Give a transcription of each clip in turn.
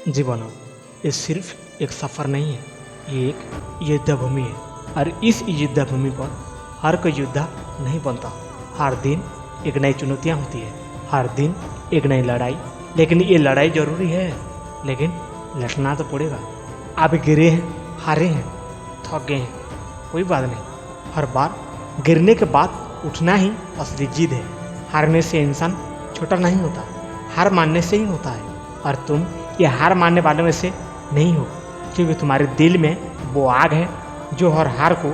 जीवन ये सिर्फ एक सफ़र नहीं है, ये एक युद्ध भूमि है। और इस युद्ध भूमि पर हर कोई योद्धा नहीं बनता। हर दिन एक नई चुनौतियाँ होती है, हर दिन एक नई लड़ाई। लेकिन ये लड़ाई जरूरी है, लेकिन लड़ना तो पड़ेगा। आप गिरे हैं, हारे हैं, थक गए हैं, कोई बात नहीं। हर बार गिरने के बाद उठना ही असली जीत है। हारने से इंसान छोटा नहीं होता, हार मानने से ही होता है। और तुम ये हार मानने वालों में से नहीं हो, क्योंकि तुम्हारे दिल में वो आग है जो हर हार को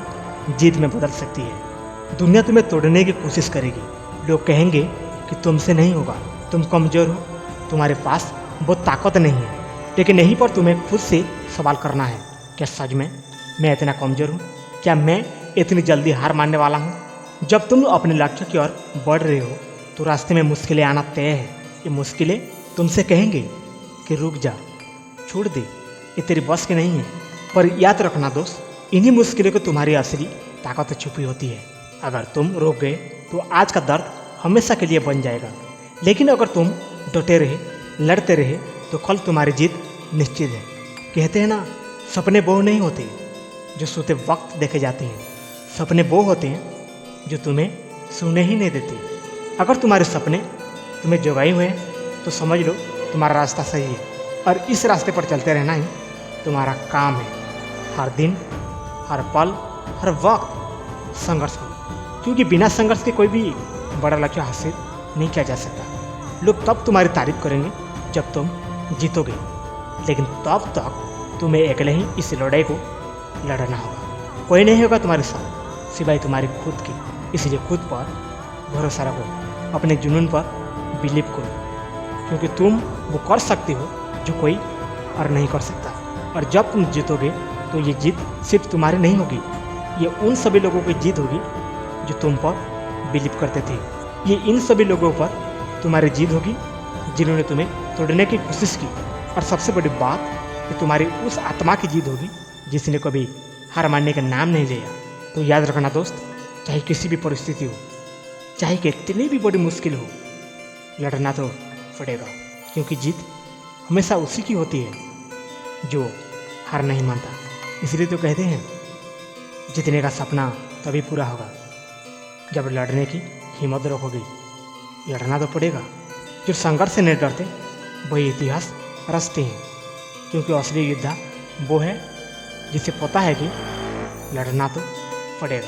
जीत में बदल सकती है। दुनिया तुम्हें तोड़ने की कोशिश करेगी, लोग कहेंगे कि तुमसे नहीं होगा, तुम कमज़ोर हो, तुम्हारे पास वो ताकत नहीं है। लेकिन यहीं पर तुम्हें खुद से सवाल करना है, क्या सच में मैं इतना कमज़ोर हूँ? क्या मैं इतनी जल्दी हार मानने वाला हूँ? जब तुम अपने लक्ष्य की ओर बढ़ रहे हो तो रास्ते में मुश्किलें आना तय है। ये मुश्किलें तुमसे कहेंगे कि रुक जा, छोड़ दे, ये तेरी बस की नहीं है। पर याद रखना दोस्त, इन्हीं मुश्किलों को तुम्हारी असली ताकत छुपी होती है। अगर तुम रुक गए तो आज का दर्द हमेशा के लिए बन जाएगा। लेकिन अगर तुम डटे रहे, लड़ते रहे, तो कल तुम्हारी जीत निश्चित है। कहते हैं ना, सपने वो नहीं होते जो सोते वक्त देखे जाते हैं, सपने वो होते हैं जो तुम्हें सोने ही नहीं देते। अगर तुम्हारे सपने तुम्हें जगाए हुए हैं तो समझ लो तुम्हारा रास्ता सही है, और इस रास्ते पर चलते रहना ही तुम्हारा काम है। हर दिन, हर पल, हर वक्त संघर्ष करो, क्योंकि बिना संघर्ष के कोई भी बड़ा लक्ष्य हासिल नहीं किया जा सकता। लोग तब तुम्हारी तारीफ करेंगे जब तुम जीतोगे, लेकिन तब तक तुम्हें अकेले ही इस लड़ाई को लड़ना होगा। कोई नहीं होगा तुम्हारे साथ सिवाय तुम्हारी खुद की। इसलिए खुद पर भरोसा रखो, अपने जुनून पर बिलीव करो, क्योंकि तुम वो कर सकते हो जो कोई और नहीं कर सकता। और जब तुम जीतोगे तो ये जीत सिर्फ तुम्हारी नहीं होगी, ये उन सभी लोगों की जीत होगी जो तुम पर बिलीव करते थे। ये इन सभी लोगों पर तुम्हारी जीत होगी जिन्होंने तुम्हें तोड़ने की कोशिश की। और सबसे बड़ी बात, कि तुम्हारी उस आत्मा की जीत होगी जिसने कभी हार मानने का नाम नहीं लिया। तो याद रखना दोस्त, चाहे किसी भी परिस्थिति हो, चाहे कितनी भी बड़ी मुश्किल हो, लड़ना तो पड़ेगा, क्योंकि जीत हमेशा उसी की होती है जो हार नहीं मानता। इसलिए तो कहते हैं, जीतने का सपना तभी पूरा होगा जब लड़ने की हिम्मत रखोगे। लड़ना तो पड़ेगा। जो संघर्ष से नहीं डरते वही इतिहास रचते हैं, क्योंकि असली योद्धा वो है जिसे पता है कि लड़ना तो पड़ेगा।